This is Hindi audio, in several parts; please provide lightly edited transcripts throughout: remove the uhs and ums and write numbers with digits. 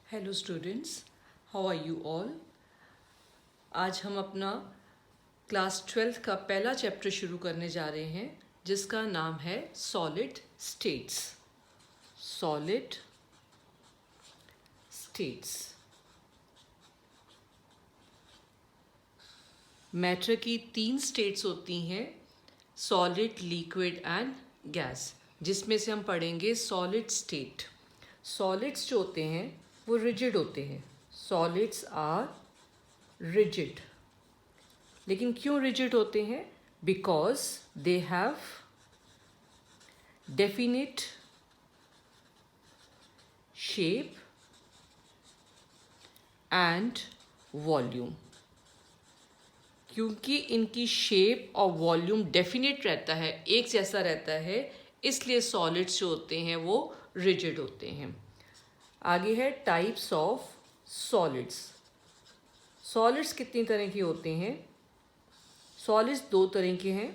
Hello students, how are you all. आज हम अपना क्लास 12th का पहला चैप्टर शुरू करने जा रहे हैं जिसका नाम है solid states. Solid states. Matter की 3 स्टेट्स होती हैं, सॉलिड, लिक्विड एंड गैस, जिसमें से हम पढ़ेंगे सॉलिड स्टेट। सॉलिड्स जो होते हैं वो रिजिड होते हैं। Solids are rigid. लेकिन क्यों रिजिड होते हैं? Because they have definite shape and volume. क्योंकि इनकी शेप और वॉल्यूम डेफिनेट रहता है, एक जैसा रहता है, इसलिए सॉलिड्स जो होते हैं वो रिजिड होते हैं। आगे है टाइप्स ऑफ सॉलिड्स। सॉलिड्स कितनी तरह के होते हैं? सॉलिड्स 2 तरह के हैं,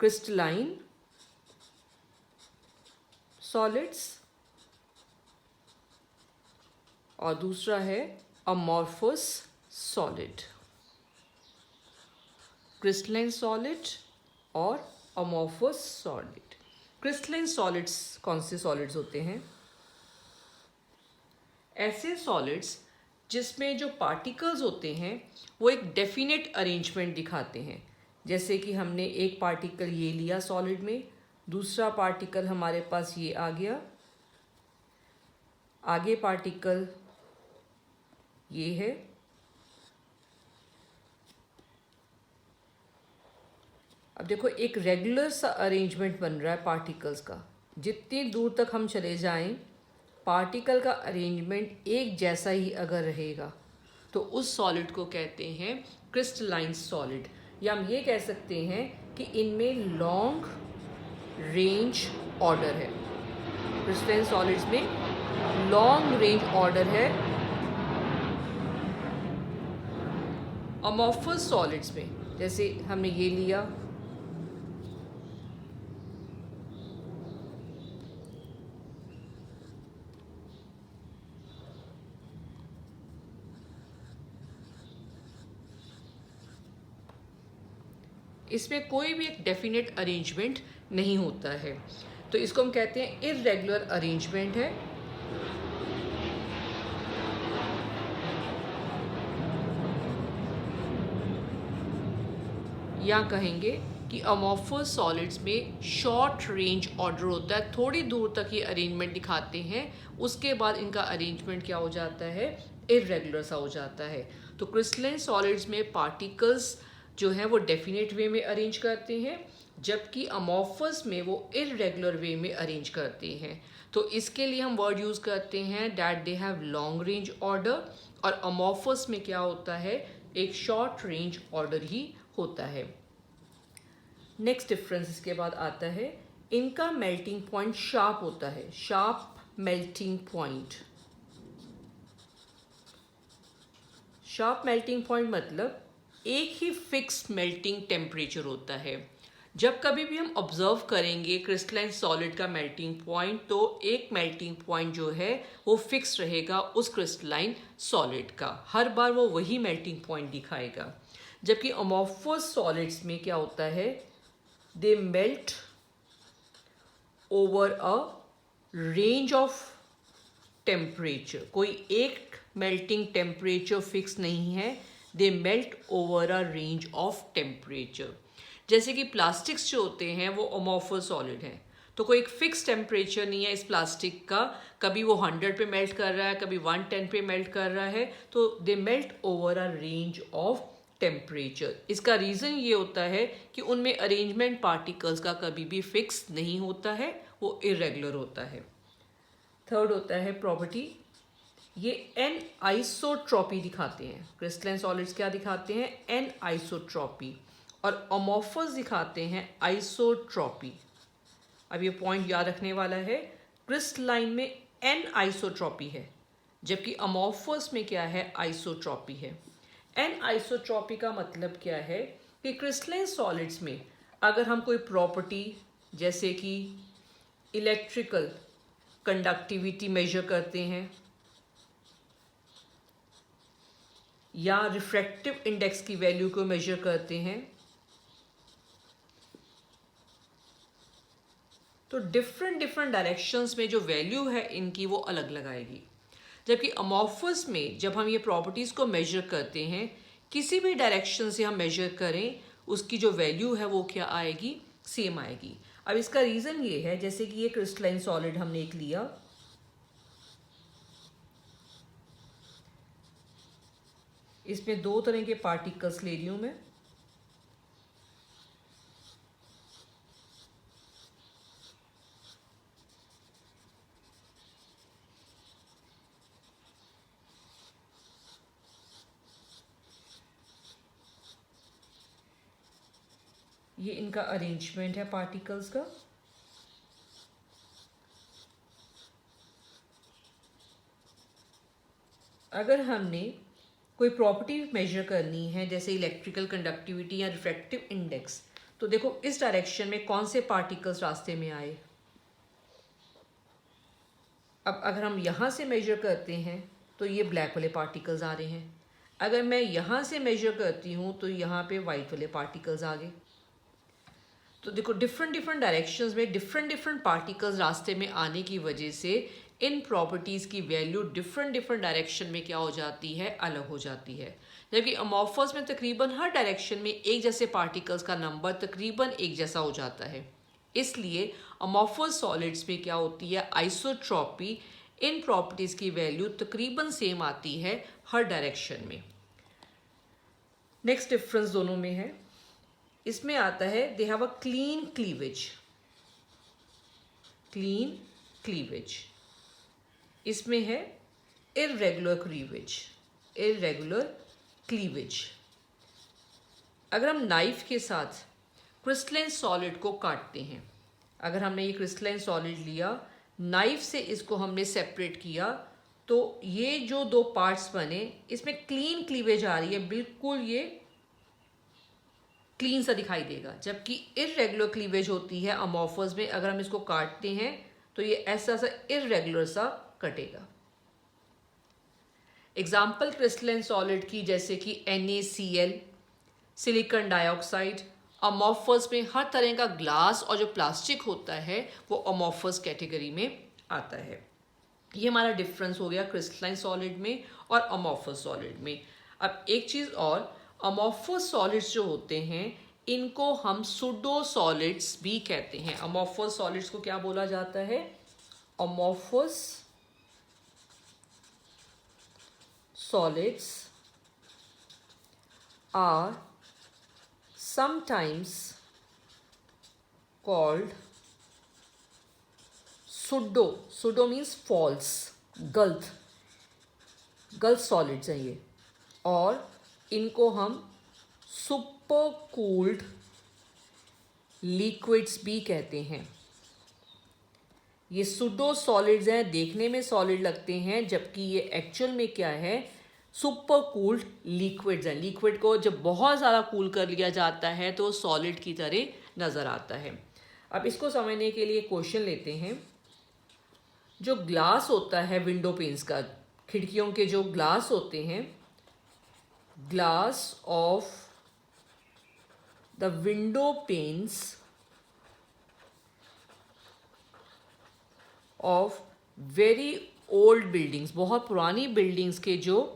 क्रिस्टलाइन सॉलिड्स और दूसरा है अमॉर्फस सॉलिड। क्रिस्टलाइन सॉलिड और अमॉर्फस सॉलिड। क्रिस्टलाइन सॉलिड्स कौन से सॉलिड्स होते हैं? ऐसे सॉलिड्स जिसमें जो पार्टिकल्स होते हैं वो एक डेफिनेट अरेंजमेंट दिखाते हैं। जैसे कि हमने एक पार्टिकल ये लिया सॉलिड में, दूसरा पार्टिकल हमारे पास ये आ गया, आगे पार्टिकल ये है, अब देखो एक रेगुलर सा अरेंजमेंट बन रहा है पार्टिकल्स का। जितनी दूर तक हम चले जाएं, पार्टिकल का अरेंजमेंट एक जैसा ही अगर रहेगा तो उस सॉलिड को कहते हैं क्रिस्टलाइन सॉलिड। या हम ये कह सकते हैं कि इनमें लॉन्ग रेंज ऑर्डर है। क्रिस्टलाइन सॉलिड्स में लॉन्ग रेंज ऑर्डर है। अमॉर्फस सॉलिड्स में जैसे हमने ये लिया, इसमें कोई भी एक डेफिनेट अरेंजमेंट नहीं होता है, तो इसको हम कहते हैं इर्रेगुलर अरेंजमेंट है। या कहेंगे कि अमॉर्फस सॉलिड्स में शॉर्ट रेंज ऑर्डर होता है, थोड़ी दूर तक ये अरेंजमेंट दिखाते हैं, उसके बाद इनका अरेंजमेंट क्या हो जाता है? इर्रेगुलर सा हो जाता है। तो क्रिस्टलाइन सॉलिड्स में पार्टिकल्स जो है वो डेफिनेट वे में अरेंज करते हैं, जबकि अमॉर्फस में वो इर्रेगुलर वे में अरेंज करते हैं। तो इसके लिए हम वर्ड यूज़ करते हैं that they have long range order, और अमॉर्फस में क्या होता है? एक शॉर्ट रेंज ऑर्डर ही होता है। नेक्स्ट डिफरेंस इसके बाद आता है, इनका मेल्टिंग पॉइंट शार्प होता है। Sharp melting point. Sharp melting point मतलब एक ही फिक्स मेल्टिंग टेम्परेचर होता है। जब कभी भी हम ऑब्जर्व करेंगे क्रिस्टलाइन सॉलिड का मेल्टिंग पॉइंट, तो एक मेल्टिंग पॉइंट जो है वो फिक्स रहेगा उस क्रिस्टलाइन सॉलिड का, हर बार वो वही मेल्टिंग पॉइंट दिखाएगा। जबकि अमॉर्फस सॉलिड्स में क्या होता है? They melt over a range of temperature. कोई एक मेल्टिंग टेम्परेचर फिक्स नहीं है, they melt over a range of temperature. जैसे कि प्लास्टिक्स जो होते हैं वो अमॉर्फस सॉलिड हैं, तो कोई एक फिक्स टेम्परेचर नहीं है इस प्लास्टिक का, कभी वो 100 पे मेल्ट कर रहा है, कभी 110 पे मेल्ट कर रहा है, तो they melt over a range of temperature. इसका रीज़न ये होता है कि उनमें अरेंजमेंट पार्टिकल्स का कभी भी फिक्स नहीं होता है, वो इरेगुलर होता है। थर्ड होता है प्रॉपर्टी, ये एन आइसोट्रॉपी दिखाते हैं। क्रिस्टलाइन सॉलिड्स क्या दिखाते हैं? N isotropy. और अमॉर्फस दिखाते हैं आइसोट्रॉपी। अब ये पॉइंट याद रखने वाला है, क्रिस्टलाइन में एन आइसोट्रॉपी है, जबकि अमॉर्फस में क्या है? आइसोट्रॉपी है। एन आइसोट्रॉपी का मतलब क्या है कि क्रिस्टलाइन सॉलिड्स में अगर हम कोई प्रॉपर्टी जैसे कि इलेक्ट्रिकल कंडक्टिविटी मेजर करते हैं या रिफ्रैक्टिव इंडेक्स की वैल्यू को मेजर करते हैं, तो डिफरेंट डिफरेंट डायरेक्शंस में जो वैल्यू है इनकी वो अलग लगाएगी। जबकि अमॉर्फस में जब हम ये प्रॉपर्टीज़ को मेजर करते हैं, किसी भी डायरेक्शन से हम मेजर करें, उसकी जो वैल्यू है वो क्या आएगी, सेम आएगी। अब इसका रीज़न ये है, जैसे कि ये क्रिस्टलाइन सॉलिड हमने एक लिया, इसमें दो तरह के पार्टिकल्स ले रही हूँ मैं, ये इनका अरेंजमेंट है पार्टिकल्स का। अगर हमने कोई प्रॉपर्टी मेजर करनी है जैसे इलेक्ट्रिकल कंडक्टिविटी या रिफ्रैक्टिव इंडेक्स, तो देखो इस डायरेक्शन में कौन से पार्टिकल्स रास्ते में आए। अब अगर हम यहाँ से मेजर करते हैं तो ये ब्लैक वाले पार्टिकल्स आ रहे हैं, अगर मैं यहाँ से मेजर करती हूँ तो यहाँ पे वाइट वाले पार्टिकल्स आ गए। तो देखो डिफरेंट डिफरेंट डायरेक्शंस में डिफरेंट डिफरेंट पार्टिकल्स रास्ते में आने की वजह से इन प्रॉपर्टीज़ की वैल्यू डिफरेंट डिफरेंट डायरेक्शन में क्या हो जाती है, अलग हो जाती है। जबकि अमॉर्फस में तकरीबन हर डायरेक्शन में एक जैसे पार्टिकल्स का नंबर तकरीबन एक जैसा हो जाता है। इसलिए अमॉर्फस सॉलिड्स में क्या होती है, आइसोट्रॉपी, इन प्रॉपर्टीज़ की वैल्यू तकरीबन सेम आती है हर डायरेक्शन में। नेक्स्ट डिफरेंस दोनों में है, इसमें आता है they have a clean cleavage, clean cleavage. इसमें है इररेगुलर क्लीवेज, इररेगुलर क्लीवेज। अगर हम नाइफ के साथ क्रिस्टलाइन सॉलिड को काटते हैं, अगर हमने ये क्रिस्टलाइन सॉलिड लिया, नाइफ से इसको हमने सेपरेट किया, तो ये जो दो पार्ट्स बने इसमें क्लीन क्लीवेज आ रही है, बिल्कुल ये क्लीन सा दिखाई देगा। जबकि इररेगुलर क्लीवेज होती है अमॉर्फस में, अगर हम इसको काटते हैं तो ये ऐसा सा इररेगुलर सा कटेगा। एग्जाम्पल क्रिस्टलाइन सॉलिड की जैसे कि NaCl, सिलिकॉन डाइऑक्साइड। अमॉर्फस में हर तरह का ग्लास और जो प्लास्टिक होता है वो अमॉर्फस कैटेगरी में आता है। ये हमारा डिफरेंस हो गया क्रिस्टलाइन सॉलिड में और अमॉर्फस सॉलिड में। अब एक चीज़ और, अमॉर्फस सॉलिड्स जो होते हैं इनको हम सूडो सॉलिड्स भी कहते हैं। अमॉर्फस सॉलिड्स को क्या बोला जाता है, amorphous solids are sometimes called pseudo, pseudo means false, गलत सॉलिड्स हैं ये, और इनको हम सुपर कूल्ड लिक्विड्स भी कहते हैं। ये सूडो सॉलिड्स हैं, देखने में सॉलिड लगते हैं, जबकि ये एक्चुअल में क्या है, सुपर कूल्ड लिक्विड्स हैं। लिक्विड को जब बहुत ज़्यादा कूल कर लिया जाता है तो सॉलिड की तरह नज़र आता है। अब इसको समझने के लिए क्वेश्चन लेते हैं। जो ग्लास होता है विंडो पेन्स का, खिड़कियों के जो ग्लास होते हैं, glass of the window pains of very old buildings, बहुत पुरानी बिल्डिंग्स के जो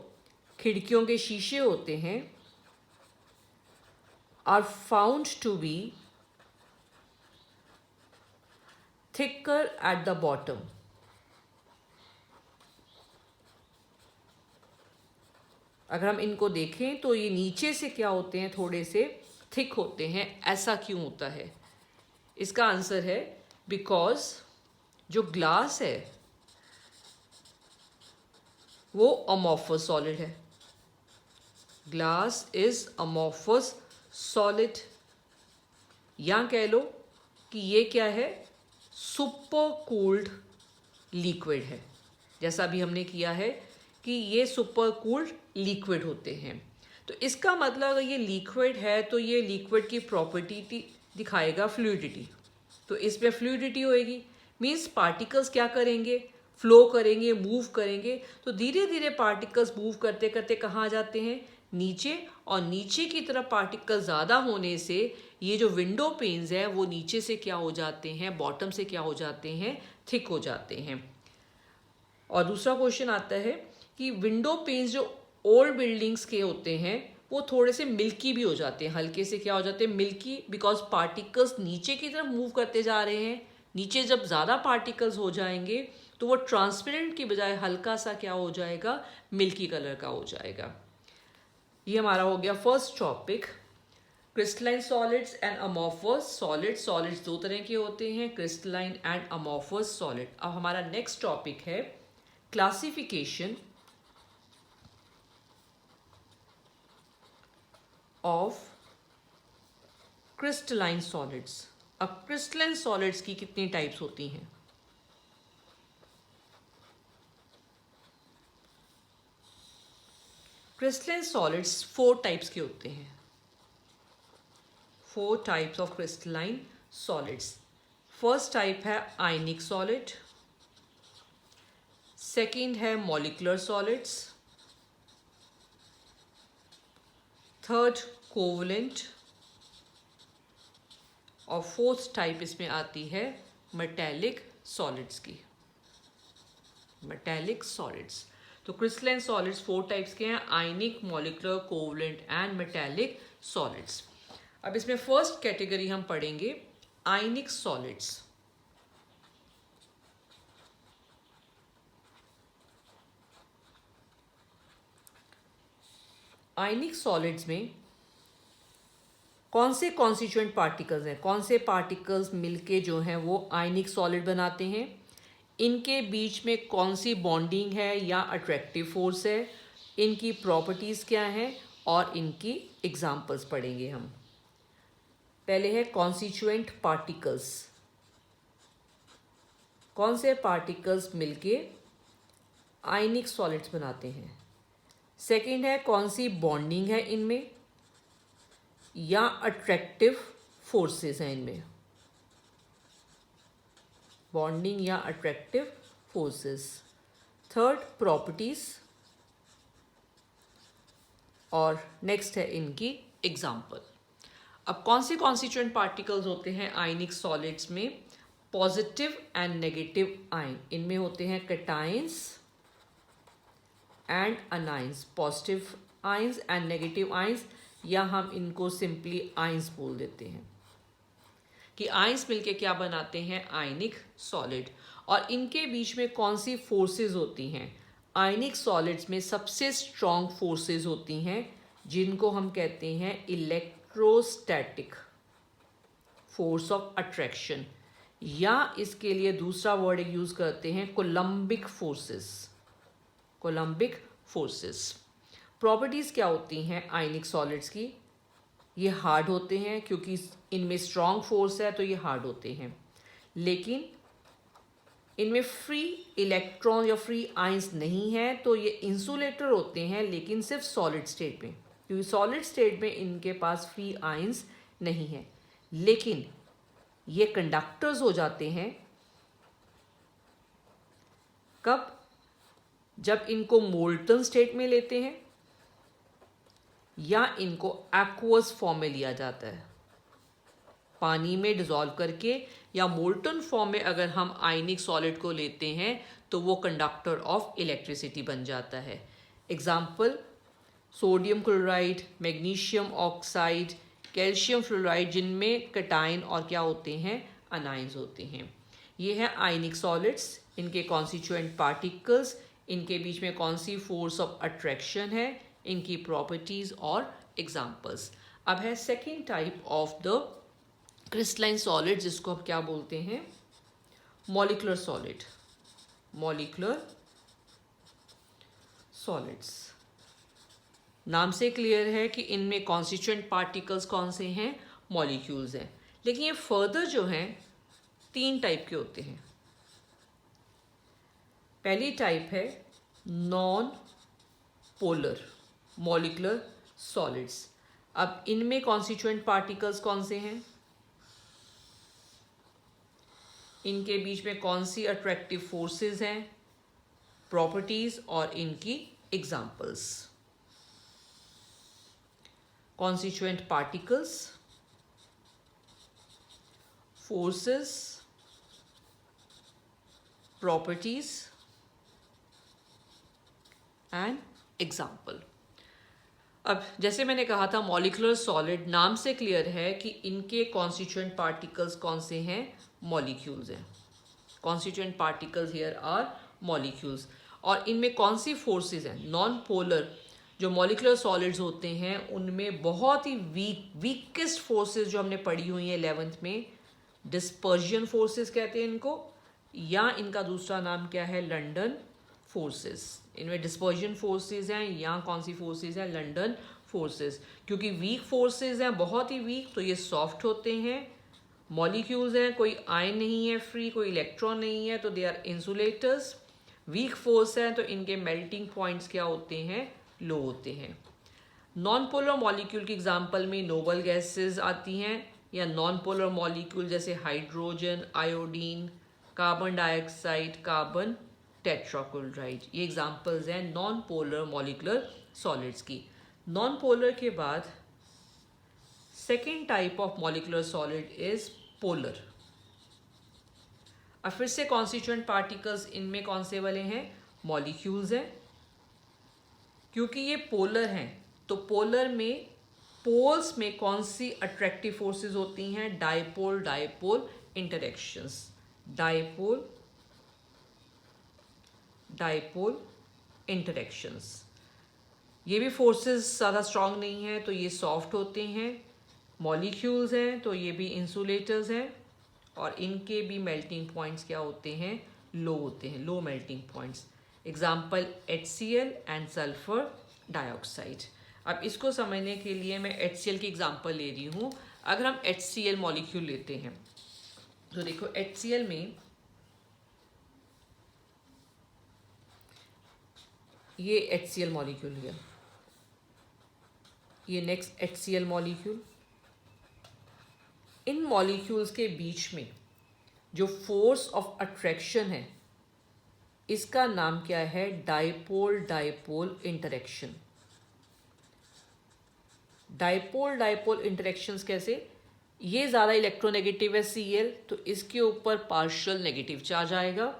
खिड़कियों के शीशे होते हैं, are found to be thicker at the bottom. अगर हम इनको देखें तो ये नीचे से क्या होते हैं, थोड़े से थिक होते हैं। ऐसा क्यों होता है? इसका आंसर है बिकॉज जो ग्लास है वो अमॉर्फस सॉलिड है। ग्लास इज अमॉर्फस सॉलिड, या कह लो कि ये क्या है, सुपर कूल्ड लिक्विड है। जैसा अभी हमने किया है कि ये सुपर कूल्ड लिक्विड होते हैं। तो इसका मतलब अगर ये लिक्विड है तो ये लिक्विड की प्रॉपर्टी दिखाएगा फ्लूइडिटी, तो इसमें फ्लूइडिटी होएगी। मीन्स पार्टिकल्स क्या करेंगे, फ्लो करेंगे, मूव करेंगे, तो धीरे धीरे पार्टिकल्स मूव करते करते कहाँ आ जाते हैं, नीचे, और नीचे की तरफ पार्टिकल ज़्यादा होने से ये जो विंडो पेन्स है वो नीचे से क्या हो जाते हैं, बॉटम से क्या हो जाते हैं, थिक हो जाते हैं। और दूसरा क्वेश्चन आता है कि विंडो पेन्स जो ओल्ड बिल्डिंग्स के होते हैं वो थोड़े से मिल्की भी हो जाते हैं, हल्के से क्या हो जाते हैं, मिल्की, बिकॉज पार्टिकल्स नीचे की तरफ मूव करते जा रहे हैं। नीचे जब ज़्यादा पार्टिकल्स हो जाएंगे तो वो ट्रांसपेरेंट की बजाय हल्का सा क्या हो जाएगा, मिल्की कलर का हो जाएगा। ये हमारा हो गया first topic, crystalline solids and amorphous solid. Solids दो तरह के होते हैं, क्रिस्टलाइन एंड अमॉर्फस सॉलिड। अब हमारा नेक्स्ट टॉपिक है क्लासिफिकेशन ऑफ क्रिस्टलाइन सॉलिड्स। अब क्रिस्टलाइन सॉलिड्स की कितनी टाइप्स होती हैं? क्रिस्टलाइन सॉलिड्स 4 टाइप्स के होते हैं। 4 types of crystalline solids. First type है आयनिक सॉलिड, सेकंड है मॉलिक्यूलर सॉलिड्स, थर्ड कोवलेंट, और फोर्थ टाइप इसमें आती है मेटेलिक सॉलिड्स की, मेटेलिक सॉलिड्स। तो क्रिस्टलाइन सॉलिड्स 4 टाइप्स के हैं, ionic, molecular, covalent and metallic solids. अब इसमें फर्स्ट कैटेगरी हम पढ़ेंगे आयनिक सॉलिड्स। आयनिक सॉलिड्स में कौन से कॉन्स्टिट्यूएंट पार्टिकल्स हैं, कौन से पार्टिकल्स मिलके जो हैं वो आयनिक सॉलिड बनाते हैं, इनके बीच में कौन सी बॉन्डिंग है या अट्रैक्टिव फोर्स है, इनकी प्रॉपर्टीज़ क्या हैं, और इनकी एग्जांपल्स पढ़ेंगे हम। पहले है कॉन्स्टिट्यूएंट पार्टिकल्स, कौन से पार्टिकल्स मिलके आयनिक सॉलिड्स बनाते हैं। सेकंड है कौन सी बॉन्डिंग है इनमें या अट्रैक्टिव फोर्सेस हैं इनमें, बॉन्डिंग या अट्रैक्टिव फोर्सेस। थर्ड प्रॉपर्टीज, और नेक्स्ट है इनकी एग्जाम्पल। अब कौन से कॉन्स्टिट्यूएंट पार्टिकल्स होते हैं आयनिक सॉलिड्स में? पॉजिटिव एंड नेगेटिव आयन, इनमें होते हैं cations and anions, positive ions and negative ions, या हम इनको सिंपली आयंस बोल देते हैं कि आयंस मिलके क्या बनाते हैं, आयनिक सॉलिड। और इनके बीच में कौन सी फोर्सेस होती हैं? आयनिक सॉलिड्स में सबसे स्ट्रॉन्ग फोर्सेस होती हैं जिनको हम कहते हैं इलेक्ट्रोस्टैटिक फोर्स ऑफ अट्रैक्शन, या इसके लिए दूसरा वर्ड यूज करते हैं coulombic forces, coulombic forces. Properties क्या होती हैं आयनिक सॉलिड्स की? ये हार्ड होते हैं, क्योंकि इनमें स्ट्रॉन्ग फोर्स है तो ये हार्ड होते हैं, लेकिन इनमें फ्री इलेक्ट्रॉन या फ्री आयंस नहीं है, तो ये इंसुलेटर होते हैं, लेकिन सिर्फ सॉलिड स्टेट में, क्योंकि सॉलिड स्टेट में इनके पास फ्री आयंस नहीं है। लेकिन ये कंडक्टर्स हो जाते हैं कब? जब इनको मोल्टन स्टेट में लेते हैं या इनको एक्वस फॉर्म में लिया जाता है, पानी में डिसॉल्व करके, या मोल्टन फॉर्म में अगर हम आयनिक सॉलिड को लेते हैं तो वो कंडक्टर ऑफ इलेक्ट्रिसिटी बन जाता है। Example sodium chloride, magnesium oxide, calcium fluoride, जिनमें कैटायन और क्या होते हैं, अनाइंस होते हैं। ये है आयनिक सॉलिड्स, इनके कॉन्स्टिट्यूएंट पार्टिकल्स, इनके बीच में कौन सी फोर्स ऑफ अट्रैक्शन है, इनकी प्रॉपर्टीज और एग्जाम्पल्स। अब है second type of the crystalline solid, जिसको हम क्या बोलते हैं, मॉलिक्यूलर सॉलिड, मॉलिक्यूलर सॉलिड्स। नाम से क्लियर है कि इनमें कॉन्स्टिट्यूएंट पार्टिकल्स कौन से हैं, मॉलिक्यूल्स हैं, लेकिन ये फर्दर जो हैं 3 टाइप के होते हैं। पहली टाइप है नॉन पोलर मॉलिक्यूलर सॉलिड्स। अब इनमें कॉन्स्टिट्यूएंट पार्टिकल्स कौन से हैं? इनके बीच में कौन सी अट्रैक्टिव फोर्सेस हैं, प्रॉपर्टीज और इनकी examples. Constituent particles, forces, properties and example. अब जैसे मैंने कहा था मॉलिक्यूलर सॉलिड नाम से क्लियर है कि इनके कॉन्स्टिट्यूएंट पार्टिकल्स कौन से हैं, मॉलिक्यूल्स हैं। Constituent particles here are molecules. और इनमें कौन सी फोर्सेस हैं, नॉन पोलर जो मॉलिक्यूलर सॉलिड्स होते हैं उनमें बहुत ही वीकेस्ट फोर्सेस जो हमने पढ़ी हुई हैं 11th में, डिस्पर्जन फोर्सेस कहते हैं इनको, या इनका दूसरा नाम क्या है, लंडन फोर्सेस। इनमें डिस्पर्जन फोर्सेस हैं या कौन सी फोर्सेस हैं, लंडन फोर्सेस। क्योंकि वीक फोर्सेस हैं, बहुत ही वीक, तो ये सॉफ्ट होते हैं। मॉलिक्यूल्स हैं, कोई आयन नहीं है फ्री, कोई इलेक्ट्रॉन नहीं है, तो they are insulators. Weak force है तो इनके मेल्टिंग पॉइंट्स क्या होते हैं, लो होते हैं। नॉन पोलर मॉलिक्यूल की एग्जांपल में नोबल गैसेस आती हैं, या नॉन पोलर मॉलिक्यूल जैसे hydrogen, iodine, carbon dioxide, carbon tetrachloride, ये एग्जांपल्स हैं नॉन पोलर मॉलिक्यूलर सॉलिड्स की। नॉन पोलर के बाद second type of molecular solid is polar. अब फिर से कॉन्स्टिट्यूएंट पार्टिकल्स इनमें कौन से वाले हैं, मॉलिक्यूल्स हैं। क्योंकि ये पोलर हैं तो पोलर में पोल्स में कौन सी अट्रैक्टिव फोर्सेस होती हैं, dipole dipole interactions. Dipole dipole interactions, ये भी फोर्सेस ज़्यादा स्ट्रांग नहीं है तो ये सॉफ्ट होते हैं। मॉलिक्यूल्स हैं तो ये भी इंसुलेटर्स हैं, और इनके भी मेल्टिंग पॉइंट्स क्या होते हैं, लो होते हैं, low melting points. Example HCl and sulphur dioxide. अब इसको समझने के लिए मैं HCl की एग्जाम्पल ले रही हूँ। अगर हम HCl मॉलिक्यूल लेते हैं तो देखो HCl में ये HCl मॉलिक्यूल लिया, ये नेक्स्ट HCl मॉलिक्यूल। इन मॉलिक्यूल्स के बीच में जो फोर्स ऑफ अट्रैक्शन है इसका नाम क्या है, dipole dipole interaction. Dipole dipole interactions कैसे, ये ज़्यादा इलेक्ट्रोनेगेटिव है Cl, तो इसके ऊपर पार्शियल नेगेटिव चार्ज आएगा,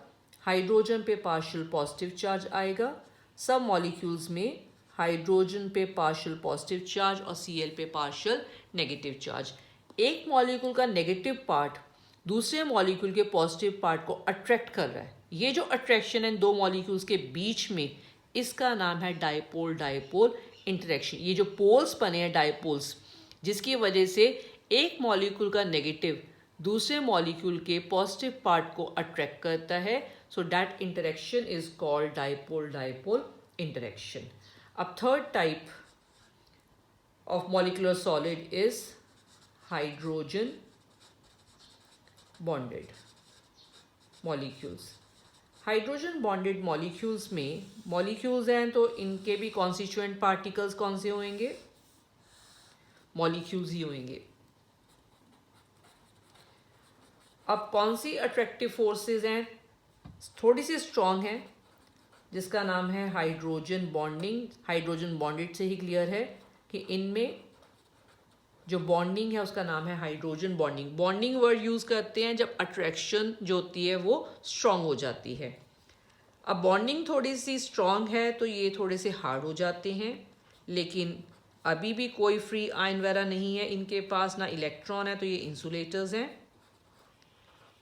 हाइड्रोजन पे पार्शियल पॉजिटिव चार्ज आएगा। सब मॉलिक्यूल्स में हाइड्रोजन पे पार्शियल पॉजिटिव चार्ज और Cl पे पार्शियल नेगेटिव चार्ज। एक मॉलिक्यूल का नेगेटिव पार्ट दूसरे मॉलिक्यूल के पॉजिटिव पार्ट को अट्रैक्ट कर रहा है, ये जो अट्रैक्शन है दो मॉलिक्यूल्स के बीच में, इसका नाम है डाइपोल डाइपोल इंटरेक्शन। ये जो पोल्स बने हैं डाइपोल्स, जिसकी वजह से एक मॉलिक्यूल का नेगेटिव दूसरे मॉलिक्यूल के पॉजिटिव पार्ट को अट्रैक्ट करता है, so that interaction is called dipole dipole interaction. अब third type of molecular solid is hydrogen bonded molecules. Hydrogen bonded molecules में मॉलिक्यूल्स हैं तो इनके भी कॉन्स्टिट्यूएंट पार्टिकल्स कौन से होंगे, मॉलिक्यूल्स ही होंगे। अब कौन सी अट्रैक्टिव फोर्सेस हैं, थोड़ी सी स्ट्रॉन्ग है, जिसका नाम है हाइड्रोजन बॉन्डिंग। हाइड्रोजन बॉन्डेड से ही क्लियर है कि इनमें जो बॉन्डिंग है उसका नाम है hydrogen bonding. Bonding word use करते हैं जब अट्रैक्शन जो होती है वो स्ट्रॉन्ग हो जाती है। अब बॉन्डिंग थोड़ी सी स्ट्रॉन्ग है तो ये थोड़े से हार्ड हो जाते हैं, लेकिन अभी भी कोई फ्री आयन वगैरह नहीं है इनके पास, ना इलेक्ट्रॉन है, तो ये इंसुलेटर्स हैं।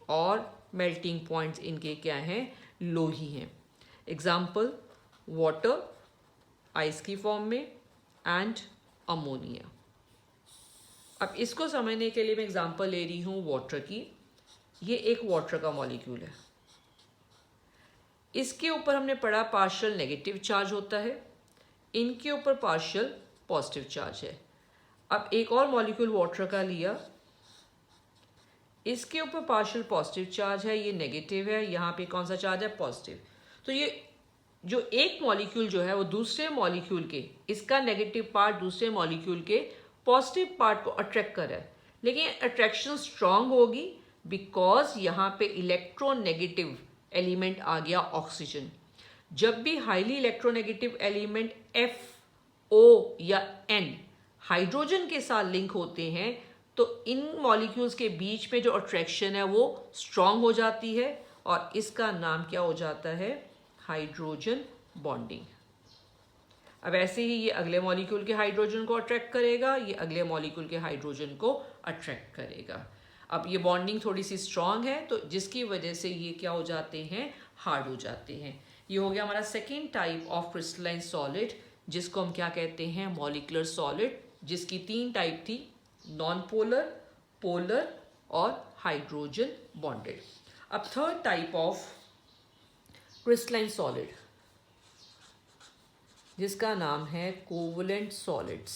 और मेल्टिंग पॉइंट्स इनके क्या हैं, लो ही हैं। एग्जाम्पल वाटर आइस की फॉर्म में एंड अमोनिया। अब इसको समझने के लिए मैं एग्जांपल ले रही हूँ वाटर की। ये एक वाटर का मॉलिक्यूल है, इसके ऊपर हमने पढ़ा पार्शियल नेगेटिव चार्ज होता है, इनके ऊपर पार्शियल पॉजिटिव चार्ज है। अब एक और मॉलिक्यूल वाटर का लिया, इसके ऊपर पार्शियल पॉजिटिव चार्ज है, ये नेगेटिव है, यहाँ पे कौन सा चार्ज है, पॉजिटिव। तो ये जो एक मॉलिक्यूल जो है वो दूसरे मॉलिक्यूल के, इसका नेगेटिव पार्ट दूसरे मॉलिक्यूल के पॉजिटिव पार्ट को अट्रैक्ट कर रहा है, लेकिन अट्रैक्शन स्ट्रांग होगी बिकॉज यहाँ पे इलेक्ट्रोनेगेटिव एलिमेंट आ गया ऑक्सीजन। जब भी हाईली इलेक्ट्रोनेगेटिव एलिमेंट FO या N हाइड्रोजन के साथ लिंक होते हैं तो इन मॉलिक्यूल्स के बीच में जो अट्रैक्शन है वो स्ट्रांग हो जाती है और इसका नाम क्या हो जाता है, हाइड्रोजन बॉन्डिंग। अब ऐसे ही ये अगले मॉलिक्यूल के हाइड्रोजन को अट्रैक्ट करेगा, ये अगले मॉलिक्यूल के हाइड्रोजन को अट्रैक्ट करेगा। अब ये बॉन्डिंग थोड़ी सी स्ट्रांग है तो जिसकी वजह से ये क्या हो जाते हैं, हार्ड हो जाते हैं। ये हो गया हमारा second type of crystalline solid, जिसको हम क्या कहते हैं, मॉलिक्यूलर सॉलिड, जिसकी 3 टाइप थी, नॉन पोलर, पोलर और हाइड्रोजन बॉन्डेड। अब third type of crystalline solid जिसका नाम है कोवलेंट सॉलिड्स,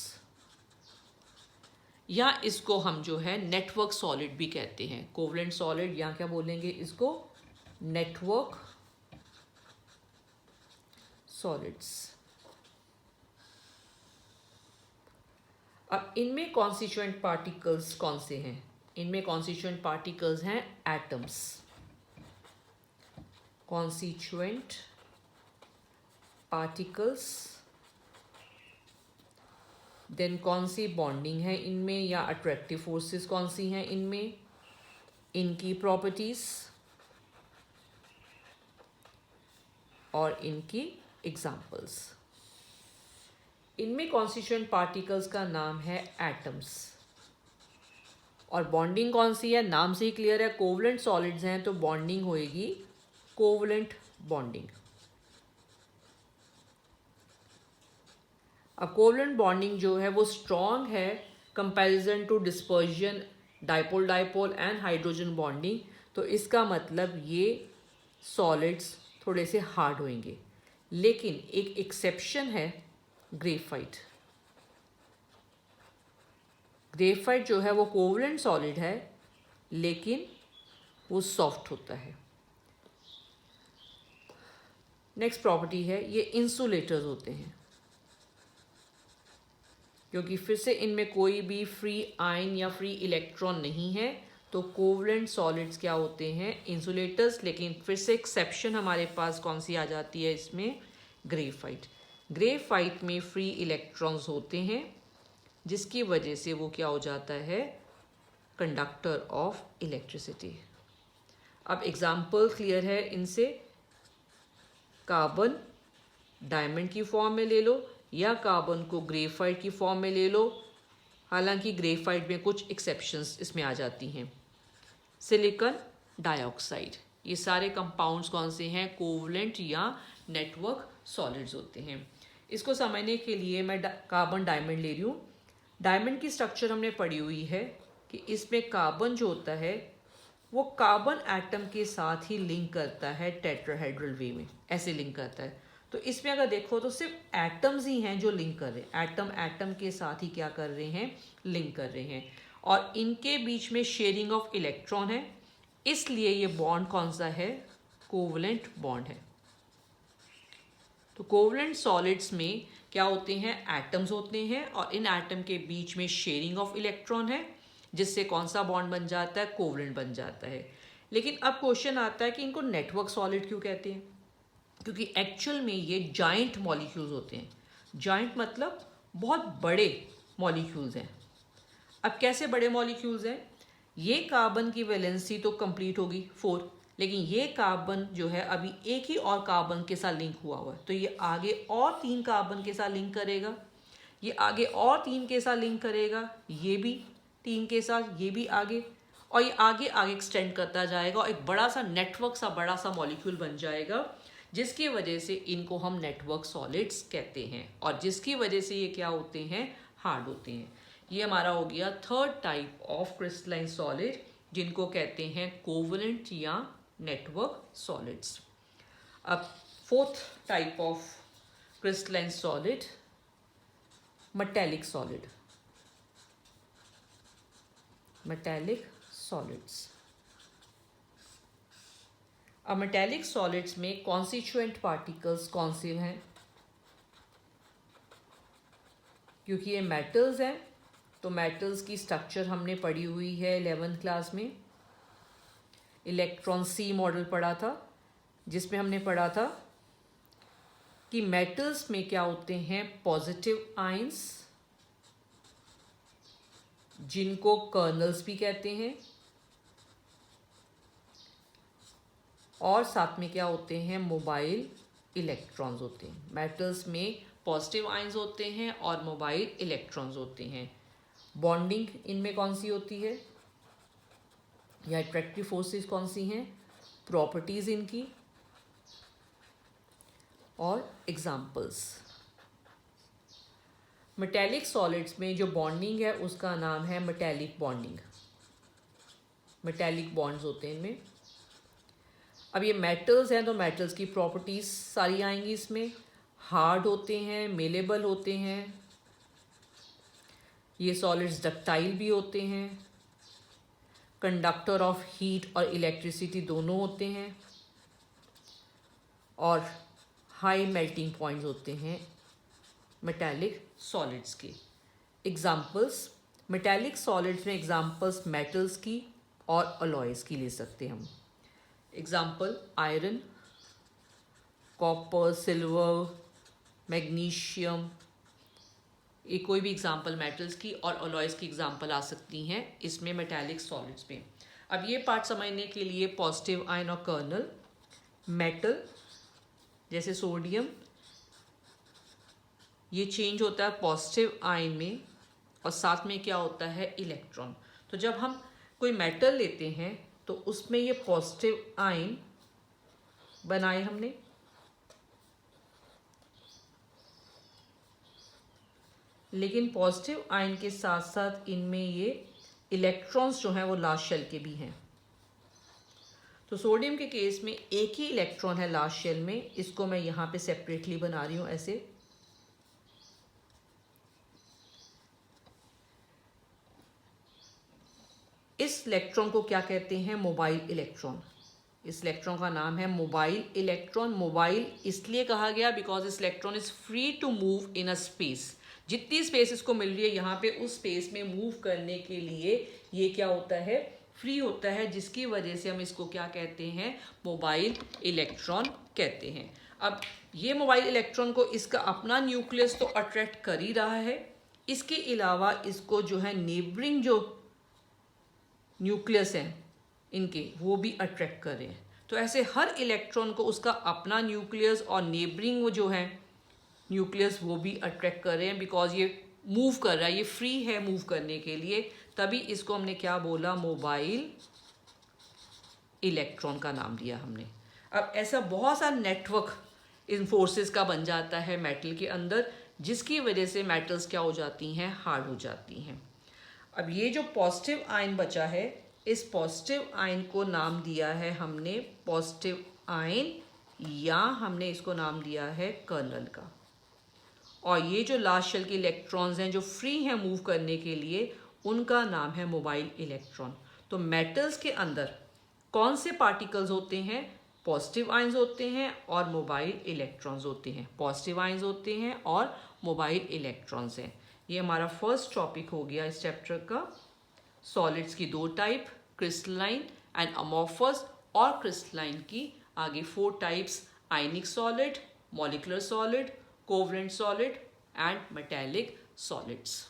या इसको हम जो है नेटवर्क सॉलिड भी कहते हैं। कोवलेंट सॉलिड या क्या बोलेंगे इसको, नेटवर्क सॉलिड्स। अब इनमें कॉन्स्टिट्यूएंट पार्टिकल्स कौन से हैं, इनमें कॉन्स्टिट्यूएंट पार्टिकल्स हैं एटम्स, कॉन्स्टिट्यूएंट पार्टिकल्स। देन कौन सी बॉन्डिंग है इनमें या अट्रैक्टिव फोर्सेस कौन सी हैं इनमें, इनकी प्रॉपर्टीज और इनकी एग्जाम्पल्स। इनमें कॉन्स्टिट्यूएंट पार्टिकल्स का नाम है एटम्स और बॉन्डिंग कौन सी है, नाम से ही क्लियर है, कोवलेंट सॉलिड्स हैं तो बॉन्डिंग होएगी कोवलेंट बॉन्डिंग। अब कोवलेंट बॉन्डिंग जो है वो स्ट्रॉन्ग है comparison to dispersion, dipole dipole and hydrogen bonding. तो इसका मतलब ये सॉलिड्स थोड़े से हार्ड होंगे, लेकिन एक एक्सेप्शन है ग्रेफाइट। ग्रेफाइट जो है वो कोवलेंट सॉलिड है लेकिन वो सॉफ्ट होता है। नेक्स्ट प्रॉपर्टी है ये इंसुलेटर्स होते हैं, क्योंकि फिर से इनमें कोई भी फ्री आयन या फ्री इलेक्ट्रॉन नहीं है तो कोवलेंट सॉलिड्स क्या होते हैं, इंसुलेटर्स। लेकिन फिर से एक्सेप्शन हमारे पास कौन सी आ जाती है इसमें, ग्रेफाइट। ग्रेफाइट में फ्री इलेक्ट्रॉन्स होते हैं जिसकी वजह से वो क्या हो जाता है, कंडक्टर ऑफ इलेक्ट्रिसिटी। अब एग्जाम्पल क्लियर है इनसे, कार्बन डायमंड की फॉर्म में ले लो या कार्बन को ग्रेफाइट की फॉर्म में ले लो, हालांकि ग्रेफाइट में कुछ एक्सेप्शंस इसमें आ जाती हैं। सिलिकॉन डाइऑक्साइड, ये सारे कंपाउंड्स कौन से हैं, कोवलेंट या नेटवर्क सॉलिड्स होते हैं। इसको समझने के लिए मैं कार्बन डायमंड ले रही हूँ। डायमंड की स्ट्रक्चर हमने पढ़ी हुई है कि इसमें कार्बन जो होता है वो कार्बन एटम के साथ ही लिंक करता है टेट्राहेड्रल वे में, ऐसे लिंक करता है। तो इसमें अगर देखो तो सिर्फ एटम्स ही हैं जो लिंक कर रहे हैं, एटम एटम के साथ ही क्या कर रहे हैं, लिंक कर रहे हैं, और इनके बीच में शेयरिंग ऑफ इलेक्ट्रॉन है, इसलिए ये बॉन्ड कौन सा है, कोवलेंट बॉन्ड है। तो कोवलेंट सॉलिड्स में क्या होते हैं, एटम्स होते हैं और इन एटम के बीच में शेयरिंग ऑफ इलेक्ट्रॉन है, जिससे कौन सा बॉन्ड बन जाता है, कोवलेंट बन जाता है। लेकिन अब क्वेश्चन आता है कि इनको नेटवर्क सॉलिड क्यों कहते हैं, क्योंकि एक्चुअल में ये जाइंट मॉलिक्यूल्स होते हैं। जाइंट मतलब बहुत बड़े मॉलिक्यूल्स हैं। अब कैसे बड़े मॉलिक्यूल्स हैं, ये कार्बन की वैलेंसी तो कंप्लीट होगी 4, लेकिन ये कार्बन जो है अभी एक ही और कार्बन के साथ लिंक हुआ हुआ है, तो ये आगे और 3 कार्बन के साथ लिंक करेगा, ये आगे और 3 के साथ लिंक करेगा, ये भी 3 के साथ, ये भी आगे, और ये आगे आगे एक्सटेंड करता जाएगा और एक बड़ा सा नेटवर्क सा बड़ा सा मॉलिक्यूल बन जाएगा, जिसकी वजह से इनको हम नेटवर्क सॉलिड्स कहते हैं और जिसकी वजह से ये क्या होते हैं, हार्ड होते हैं। ये हमारा हो गया third type of crystalline solid, जिनको कहते हैं कोवलेंट या नेटवर्क सॉलिड्स। अब fourth type of crystalline solid, metallic solid, metallic solids. अब मेटालिक सॉलिड्स में कॉन्स्टिट्यूएंट पार्टिकल्स कौन से हैं, क्योंकि ये मेटल्स हैं तो मेटल्स की स्ट्रक्चर हमने पढ़ी हुई है 11th क्लास में। इलेक्ट्रॉन सी मॉडल पढ़ा था, जिसमें हमने पढ़ा था कि मेटल्स में क्या होते हैं, पॉजिटिव आयंस, जिनको कर्नल्स भी कहते हैं, और साथ में क्या होते हैं, मोबाइल इलेक्ट्रॉन्स होते हैं। मेटल्स में पॉजिटिव आयंस होते हैं और मोबाइल इलेक्ट्रॉन्स होते हैं। बॉन्डिंग इनमें कौन सी होती है, या अट्रैक्टिव फोर्सेस कौन सी हैं, प्रॉपर्टीज इनकी और एग्जाम्पल्स। मेटेलिक सॉलिड्स में जो बॉन्डिंग है उसका नाम है मेटेलिक बॉन्डिंग, मेटेलिक बॉन्ड्स होते हैं इनमें। अब ये मेटल्स हैं तो मेटल्स की प्रॉपर्टीज सारी आएंगी इसमें। हार्ड होते हैं, मेलेबल होते हैं, ये सॉलिड्स डक्टाइल भी होते हैं, कंडक्टर ऑफ हीट और इलेक्ट्रिसिटी दोनों होते हैं, और हाई मेल्टिंग पॉइंट्स होते हैं मेटेलिक सॉलिड्स के। एग्जाम्पल्स, मेटेलिक सॉलिड्स में एग्जाम्पल्स मेटल्स की और अलॉयज़ की ले सकते हैं हम। Example iron, copper, silver, magnesium, ये कोई भी एग्जाम्पल मेटल्स की और अलॉयज़ की एग्जाम्पल आ सकती हैं इसमें मेटेलिक सॉलिड्स में। अब ये पार्ट समझने के लिए पॉजिटिव आयन और कर्नल, मेटल जैसे सोडियम, ये चेंज होता है पॉजिटिव आयन में, और साथ में क्या होता है, इलेक्ट्रॉन। तो जब हम कोई मेटल लेते हैं तो उसमें ये पॉजिटिव आयन बनाए हमने, लेकिन पॉजिटिव आयन के साथ साथ इनमें ये इलेक्ट्रॉन्स जो हैं वो लास्ट शेल के भी हैं। तो सोडियम के केस में एक ही इलेक्ट्रॉन है लास्ट शेल में, इसको मैं यहाँ पे सेपरेटली बना रही हूँ ऐसे। इस इलेक्ट्रॉन को क्या कहते हैं, मोबाइल इलेक्ट्रॉन। इस इलेक्ट्रॉन का नाम है मोबाइल इलेक्ट्रॉन। मोबाइल इसलिए कहा गया बिकॉज इस electron is free to move in a space. जितनी स्पेस इसको मिल रही है यहाँ पे, उस स्पेस में मूव करने के लिए ये क्या होता है, फ्री होता है, जिसकी वजह से हम इसको क्या कहते हैं, मोबाइल इलेक्ट्रॉन कहते हैं। अब ये मोबाइल इलेक्ट्रॉन को इसका अपना न्यूक्लियस तो अट्रैक्ट कर ही रहा है, इसके अलावा इसको जो है नेबरिंग जो न्यूक्लियस हैं इनके, वो भी अट्रैक्ट कर रहे हैं। तो ऐसे हर इलेक्ट्रॉन को उसका अपना न्यूक्लियस और नेबरिंग वो जो है न्यूक्लियस वो भी अट्रैक्ट कर रहे हैं, बिकॉज ये मूव कर रहा है, ये फ्री है मूव करने के लिए, तभी इसको हमने क्या बोला, मोबाइल इलेक्ट्रॉन का नाम दिया हमने। अब ऐसा बहुत सा नेटवर्क इन फोर्सेस का बन जाता है मेटल के अंदर, जिसकी वजह से मेटल्स क्या हो जाती हैं, हार्ड हो जाती हैं। अब ये जो पॉजिटिव आयन बचा है, इस पॉजिटिव आयन को नाम दिया है हमने पॉजिटिव आयन, या हमने इसको नाम दिया है कर्नल का। और ये जो लास्ट शेल के इलेक्ट्रॉन्स हैं जो फ्री हैं मूव करने के लिए, उनका नाम है मोबाइल इलेक्ट्रॉन। तो मेटल्स के अंदर कौन से पार्टिकल्स होते हैं, पॉजिटिव आयंस होते हैं और मोबाइल इलेक्ट्रॉन्स होते हैं। पॉजिटिव आयंस होते हैं और मोबाइल इलेक्ट्रॉन्स हैं। ये हमारा फर्स्ट टॉपिक हो गया इस चैप्टर का। सॉलिड्स की दो टाइप, क्रिस्टलाइन एंड अमॉर्फस, और क्रिस्टलाइन की आगे 4 types, ionic solid, molecular solid, covalent solid and metallic solids.